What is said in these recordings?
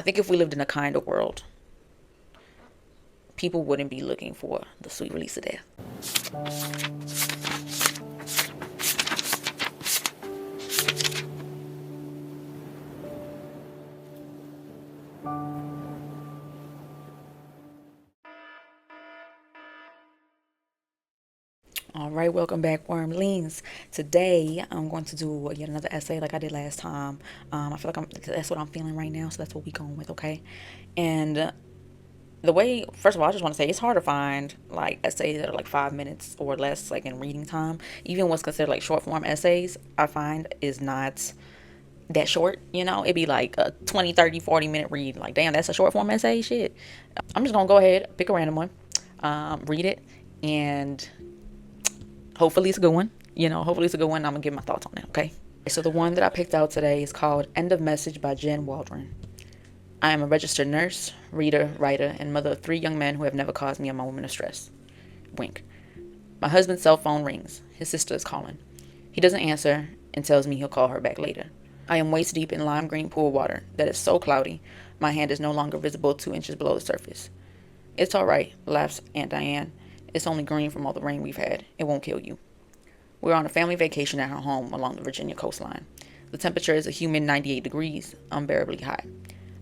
I think if we lived in a kinder world, people wouldn't be looking for the sweet release of death. All right, welcome back, Wormlings. Today, I'm going to do yet another essay like I did last time. I feel like that's what I'm feeling right now, so that's what we're going with, okay? And the way, first of all, I just want to say it's hard to find like essays that are like 5 minutes or less, like in reading time. Even what's considered like short form essays, I find is not that short. It'd be like a 20, 30, 40 minute read. Like, damn, that's a short form essay? Shit. I'm just gonna go ahead, pick a random one, read it, and hopefully it's a good one. Hopefully it's a good one. I'm gonna give my thoughts on it, okay? So the one that I picked out today is called End of Message by Jen Waldron. I am a registered nurse, reader, writer, and mother of 3 young men who have never caused me a moment of stress. Wink. My husband's cell phone rings. His sister is calling. He doesn't answer and tells me he'll call her back later. I am waist deep in lime green pool water that is so cloudy my hand is no longer visible 2 inches below the surface. It's all right, laughs Aunt Diane. It's only green from all the rain we've had. It won't kill you. We're on a family vacation at her home along the Virginia coastline. The temperature is a humid 98 degrees, unbearably hot.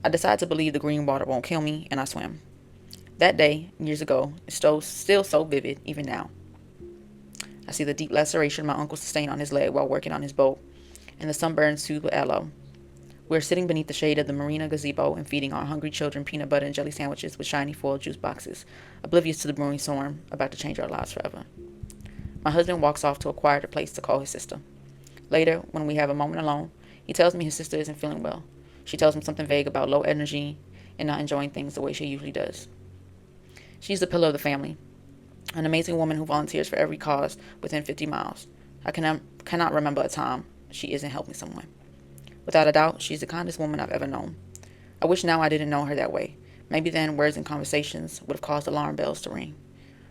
I decide to believe the green water won't kill me, and I swim. That day, years ago, is still so vivid, even now. I see the deep laceration my uncle sustained on his leg while working on his boat, and the sunburn soothed with aloe. We are sitting beneath the shade of the marina gazebo and feeding our hungry children peanut butter and jelly sandwiches with shiny foil juice boxes, oblivious to the brewing storm about to change our lives forever. My husband walks off to a quieter place to call his sister. Later, when we have a moment alone, he tells me his sister isn't feeling well. She tells him something vague about low energy and not enjoying things the way she usually does. She's the pillar of the family, an amazing woman who volunteers for every cause within 50 miles. I cannot remember a time she isn't helping someone. Without a doubt, she's the kindest woman I've ever known. I wish now I didn't know her that way. Maybe then words and conversations would have caused alarm bells to ring.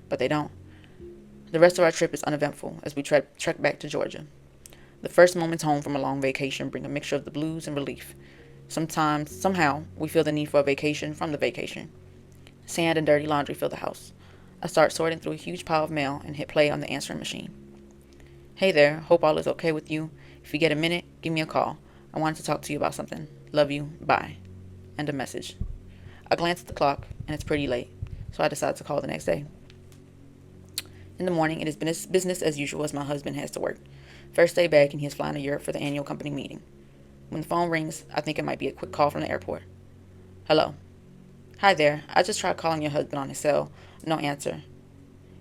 But they don't. The rest of our trip is uneventful as we trek back to Georgia. The first moments home from a long vacation bring a mixture of the blues and relief. Sometimes, somehow, we feel the need for a vacation from the vacation. Sand and dirty laundry fill the house. I start sorting through a huge pile of mail and hit play on the answering machine. Hey there, hope all is okay with you. If you get a minute, give me a call. I wanted to talk to you about something. Love you. Bye. End of message. I glance at the clock, and it's pretty late, so I decide to call the next day. In the morning, it is business as usual as my husband has to work. First day back, and he is flying to Europe for the annual company meeting. When the phone rings, I think it might be a quick call from the airport. Hello. Hi there. I just tried calling your husband on his cell. No answer.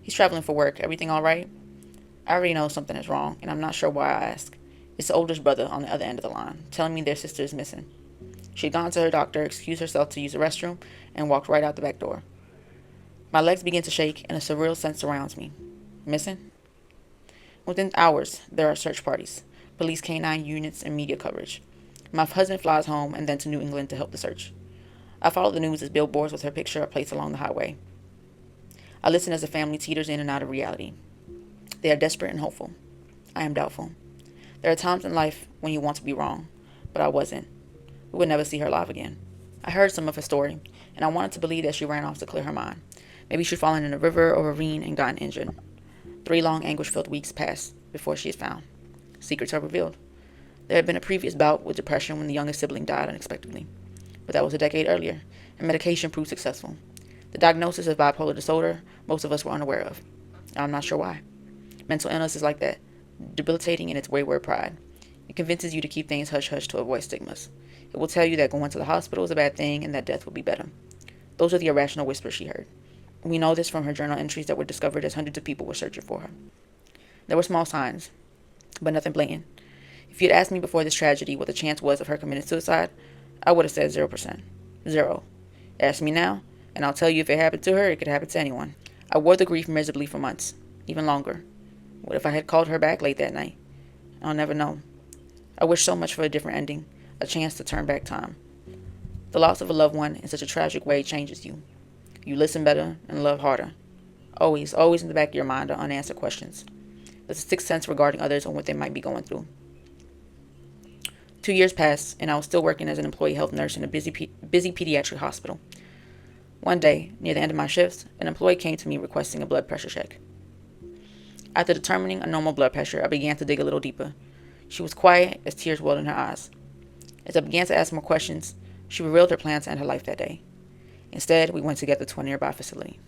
He's traveling for work. Everything all right? I already know something is wrong, and I'm not sure why I ask. It's the oldest brother on the other end of the line, telling me their sister is missing. She'd gone to her doctor, excused herself to use the restroom, and walked right out the back door. My legs begin to shake, and a surreal sense surrounds me. Missing? Within hours, there are search parties, police canine units, and media coverage. My husband flies home and then to New England to help the search. I follow the news as billboards with her picture are placed along the highway. I listen as the family teeters in and out of reality. They are desperate and hopeful. I am doubtful. There are times in life when you want to be wrong, but I wasn't. We would never see her alive again. I heard some of her story, and I wanted to believe that she ran off to clear her mind. Maybe she'd fallen in a river or ravine and gotten injured. 3 long anguish-filled weeks passed before she is found. Secrets are revealed. There had been a previous bout with depression when the youngest sibling died unexpectedly, but that was a decade earlier, and medication proved successful. The diagnosis of bipolar disorder most of us were unaware of, and I'm not sure why. Mental illness is like that, debilitating in its wayward pride. It convinces you to keep things hush-hush to avoid stigmas. It will tell you that going to the hospital is a bad thing and that death will be better. Those are the irrational whispers she heard. We know this from her journal entries that were discovered as hundreds of people were searching for her. There were small signs, but nothing blatant. If you'd asked me before this tragedy what the chance was of her committing suicide, I would have said 0%. 0. Ask me now, and I'll tell you if it happened to her, it could happen to anyone. I wore the grief miserably for months, even longer. What if I had called her back late that night? I'll never know. I wish so much for a different ending, a chance to turn back time. The loss of a loved one in such a tragic way changes you. You listen better and love harder. Always in the back of your mind are unanswered questions. There's a sixth sense regarding others and what they might be going through. 2 years passed, and I was still working as an employee health nurse in a busy pediatric hospital. One day, near the end of my shift, an employee came to me requesting a blood pressure check. After determining a normal blood pressure, I began to dig a little deeper. She was quiet as tears welled in her eyes. As I began to ask more questions, she revealed her plan to end her life that day. Instead, we went together to a nearby facility.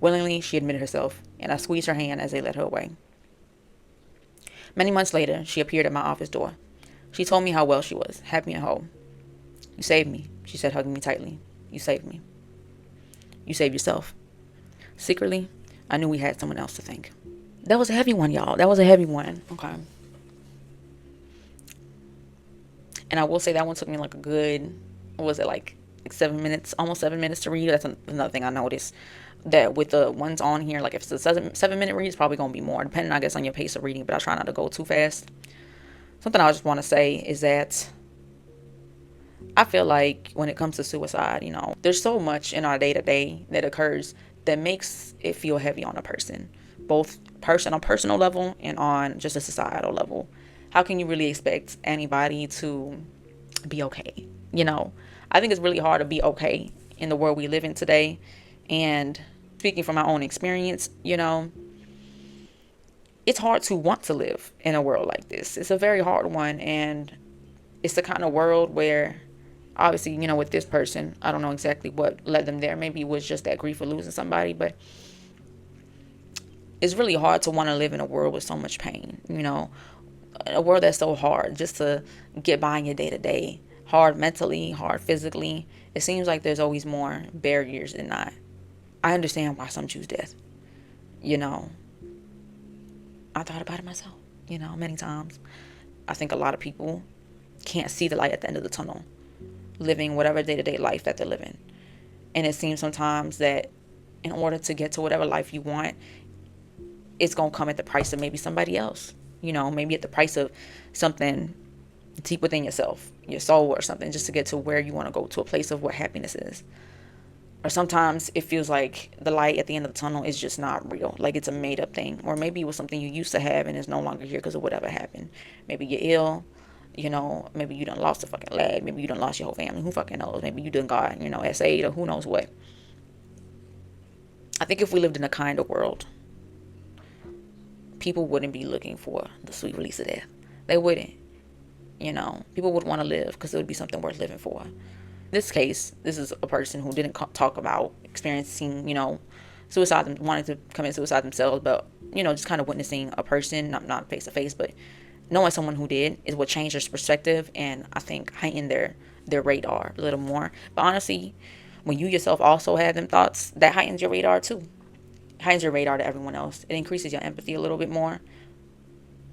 Willingly, she admitted herself, and I squeezed her hand as they led her away. Many months later, she appeared at my office door. She told me how well she was, happy and whole. "You saved me," she said, hugging me tightly. "You saved me. You saved yourself." Secretly, I knew we had someone else to thank. That was a heavy one, y'all. That was a heavy one. Okay. And I will say that one took me like a good, what was it, like 7 minutes, almost 7 minutes to read. That's another thing I noticed. That with the ones on here, like if it's a 7 minute read, it's probably going to be more, depending, I guess, on your pace of reading. But I try not to go too fast. Something I just want to say is that I feel like when it comes to suicide, there's so much in our day-to-day that occurs that makes it feel heavy on a person, both on a personal level and on just a societal level. How can you really expect anybody to be okay? I think it's really hard to be okay in the world we live in today. And speaking from my own experience, it's hard to want to live in a world like this. It's a very hard one. And it's the kind of world where, obviously, with this person, I don't know exactly what led them there. Maybe it was just that grief of losing somebody. But it's really hard to want to live in a world with so much pain, a world that's so hard just to get by in your day to day. Hard mentally, hard physically. It seems like there's always more barriers than not. I understand why some choose death. I thought about it myself, many times. I think a lot of people can't see the light at the end of the tunnel, living whatever day-to-day life that they're living. And it seems sometimes that in order to get to whatever life you want, it's going to come at the price of maybe somebody else, maybe at the price of something deep within yourself, your soul or something, just to get to where you want to go, to a place of what happiness is. Or sometimes it feels like the light at the end of the tunnel is just not real, like it's a made up thing. Or maybe it was something you used to have and is no longer here because of whatever happened. Maybe you're ill, maybe you done lost a fucking leg, maybe you done lost your whole family, who fucking knows, maybe you done got, SA'd or who knows what. I think if we lived in a kinder world, people wouldn't be looking for the sweet release of death. They wouldn't. People would want to live because it would be something worth living for. In this case, this is a person who didn't talk about experiencing, suicide, wanting to commit suicide themselves, but, just kind of witnessing a person, not face to face, but knowing someone who did is what changed their perspective, and I think heightened their radar a little more. But honestly, when you yourself also have them thoughts, that heightens your radar too. Heightens your radar to everyone else. It increases your empathy a little bit more.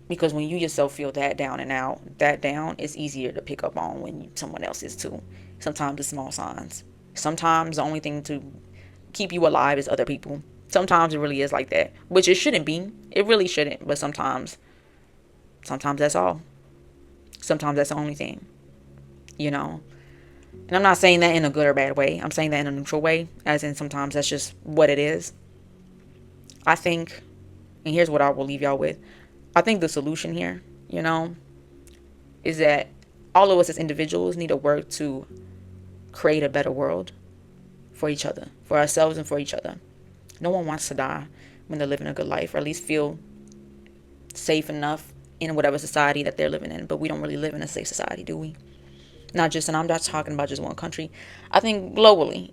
Because when you yourself feel that down and out, that down is easier to pick up on when someone else is too. Sometimes it's small signs. Sometimes the only thing to keep you alive is other people. Sometimes it really is like that. Which it shouldn't be. It really shouldn't. But sometimes that's all. Sometimes that's the only thing. And I'm not saying that in a good or bad way. I'm saying that in a neutral way. As in sometimes that's just what it is. I think, and here's what I will leave y'all with. I think the solution here, is that all of us as individuals need to work to create a better world for each other, for ourselves and for each other. No one wants to die when they're living a good life, or at least feel safe enough in whatever society that they're living in. But we don't really live in a safe society, do we? And I'm not talking about just one country. I think globally,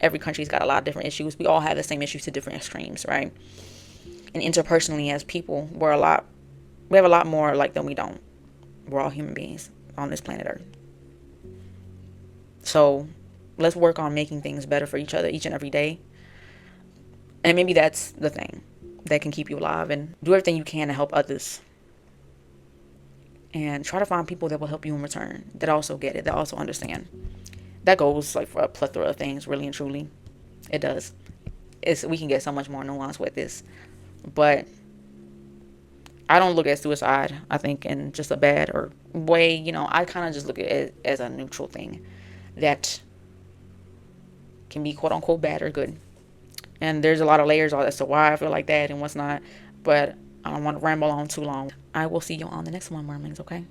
every country's got a lot of different issues. We all have the same issues to different extremes, right? And interpersonally as people, we have a lot more like than we don't. We're all human beings on this planet Earth. So let's work on making things better for each other each and every day. And maybe that's the thing that can keep you alive, and do everything you can to help others. And try to find people that will help you in return, that also get it, that also understand. That goes like for a plethora of things, really and truly. It does. We can get so much more nuance with this. But I don't look at suicide, I think, in just a bad or way. I kind of just look at it as a neutral thing that can be quote unquote bad or good. And there's a lot of layers as to why I feel like that and what's not. But I don't want to ramble on too long. I will see you on the next one, Mermaids, okay?